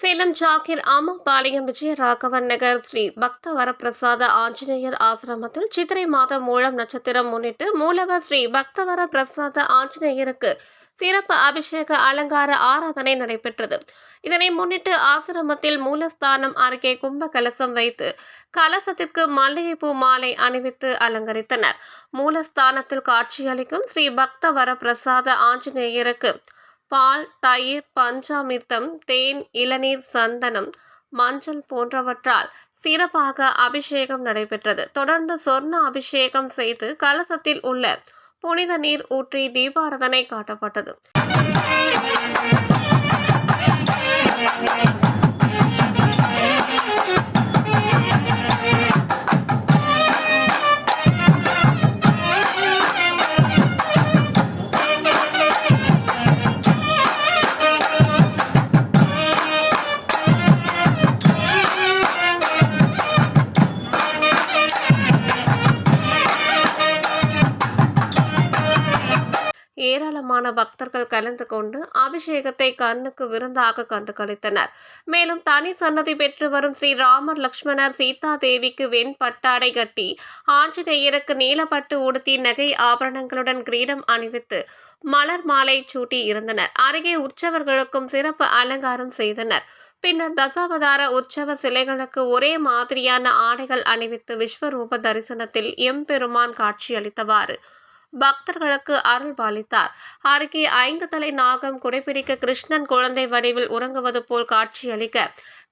சேலம் ஜாகிர் ஆமாபாளையம் விஜயராகவன் நகர் ஸ்ரீ பக்த வரப்பிரசாத ஆஞ்சநேயர் ஆசிரமத்தில் சித்திரை மாதம் மூலம் நட்சத்திரம் முன்னிட்டு மூலவர் ஸ்ரீ பக்தவர பிரசாத ஆஞ்சநேயருக்கு சிறப்பு அபிஷேக அலங்கார ஆராதனை நடைபெற்றது. இதனை முன்னிட்டு ஆசிரமத்தில் மூலஸ்தானம் அருகே கும்ப கலசம் வைத்து கலசத்திற்கு மல்லிகைப்பூ மாலை அணிவித்து அலங்கரித்தனர். மூலஸ்தானத்தில் காட்சியளிக்கும் ஸ்ரீ பக்த வர பிரசாத ஆஞ்சநேயருக்கு பால், தயிர், பஞ்சாமிர்தம், தேன், இளநீர், சந்தனம், மஞ்சள் போன்றவற்றால் சிறப்பாக அபிஷேகம் நடைபெற்றது. தொடர்ந்து சொர்ண அபிஷேகம் செய்து கலசத்தில் உள்ள புனித நீர் ஊற்றி தீபாராதனை காட்டப்பட்டது. ஏராளமான பக்தர்கள் கலந்து கொண்டு அபிஷேகத்தை கண்ணுக்கு விருந்தாக கண்டு களித்தனர். மேலும் தனி சன்னதி பெற்று வரும் ஸ்ரீ ராமர், லட்சுமணர், சீதா தேவிக்கு வெண் பட்டாடை கட்டி ஆஞ்சநேயருக்கு நீலப்பட்டு உடுத்தி நகை ஆபரணங்களுடன் கிரீடம் அணிவித்து மலர் மாலை சூட்டி இருந்தனர். அருகே உற்சவர்களுக்கும் சிறப்பு அலங்காரம் செய்தனர். பின்னர் தசாவதார உற்சவ சிலைகளுக்கு ஒரே மாதிரியான ஆடைகள் அணிவித்து விஸ்வரூப தரிசனத்தில் எம்பெருமான் காட்சியளித்தவாறு பக்தர்களுக்கு அருள் பாலித்தார். அருகே 5 தலை நாகம் குடைபிடிக்க கிருஷ்ணன் குழந்தை வடிவில் உறங்குவது போல் காட்சியளிக்க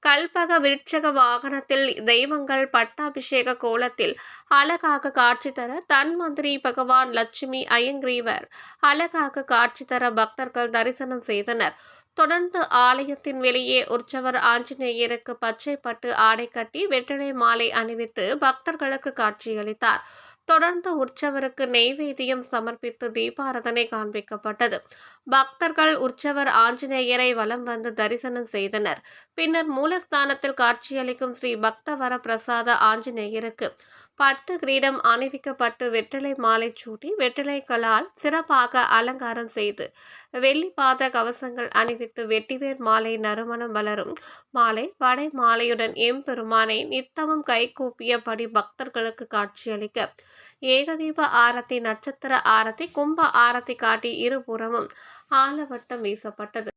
கல்பக விருட்சக வாகனத்தில் தெய்வங்கள் பட்டாபிஷேக கோலத்தில் அழகாக காட்சி தர தன்வந்திரி பகவான், லட்சுமி, அயங்கிரீவர் அழகாக காட்சி தர பக்தர்கள் தரிசனம் செய்தனர். தொடர்ந்து ஆலயத்தின் வெளியே உற்சவர் ஆஞ்சநேயருக்கு பச்சை பட்டு ஆடை கட்டி வெற்றிலை மாலை அணிவித்து பக்தர்களுக்கு காட்சியளித்தார். தொடர்ந்து உற்சவருக்கு நெய்வேத்தியம் சமர்ப்பித்து தீபாராதனை காண்பிக்கப்பட்டது. பக்தர்கள் உற்சவர் ஆஞ்சநேயரை வலம் வந்து தரிசனம் செய்தனர். பின்னர் மூலஸ்தானத்தில் காட்சியளிக்கும் ஸ்ரீ பக்தவர பிரசாத ஆஞ்சநேயருக்கு பட்டு கிரீடம் அணிவிக்கப்பட்டு வெற்றிலை மாலை சூட்டி வெற்றிலைகளால் சிறப்பாக அலங்காரம் செய்து வெள்ளி பாத கவசங்கள் அணிவித்து வெட்டிவேர் மாலை, நறுமணம் வளரும் மாலை, வடை மாலையுடன் எம்பெருமானை நித்தமும் கைகூப்பியபடி பக்தர்களுக்கு காட்சியளிக்க ஏகதீப ஆரத்தி, நட்சத்திர ஆரத்தி, கும்ப ஆரத்தி காட்டி இருபுறமும் ஆலவட்டம் வீசப்பட்டது.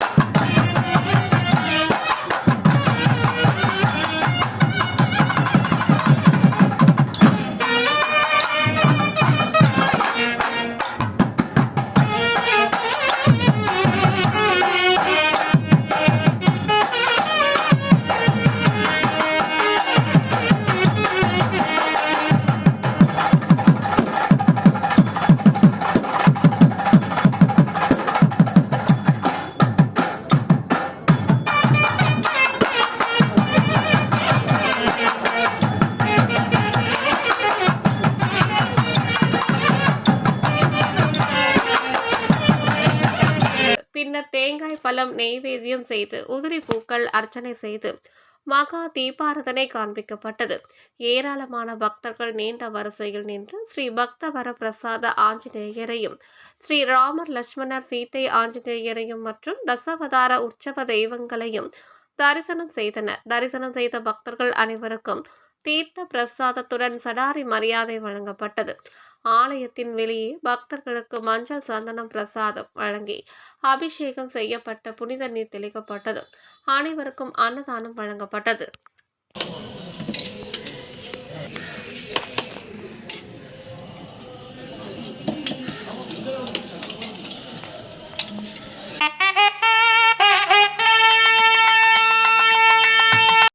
பின்னர் தேங்காய் பழம் நெய்வேத்தியம் செய்து உதிரி பூக்கள் அர்ச்சனை செய்து மகா தீபாராதனை காண்பிக்கப்பட்டது. ஏராளமான பக்தர்கள் நீண்ட வரிசையில் நின்று ஸ்ரீ பக்த வர பிரசாத ஆஞ்சநேயரையும், ஸ்ரீ ராமர், லட்சுமணர், சீதை ஆஞ்சநேயரையும் மற்றும் தசாவதார உற்சவ தெய்வங்களையும் தரிசனம் செய்தனர். தரிசனம் செய்த பக்தர்கள் அனைவருக்கும் தீர்த்த பிரசாதத்துடன் சடாரி மரியாதை வழங்கப்பட்டது. ஆலயத்தின் வெளியே பக்தர்களுக்கு மஞ்சள், சந்தனம் பிரசாதம் வழங்கி அபிஷேகம் செய்யப்பட்ட புனித நீர் தெளிக்கப்பட்டது. அனைவருக்கும் அன்னதானம் வழங்கப்பட்டது.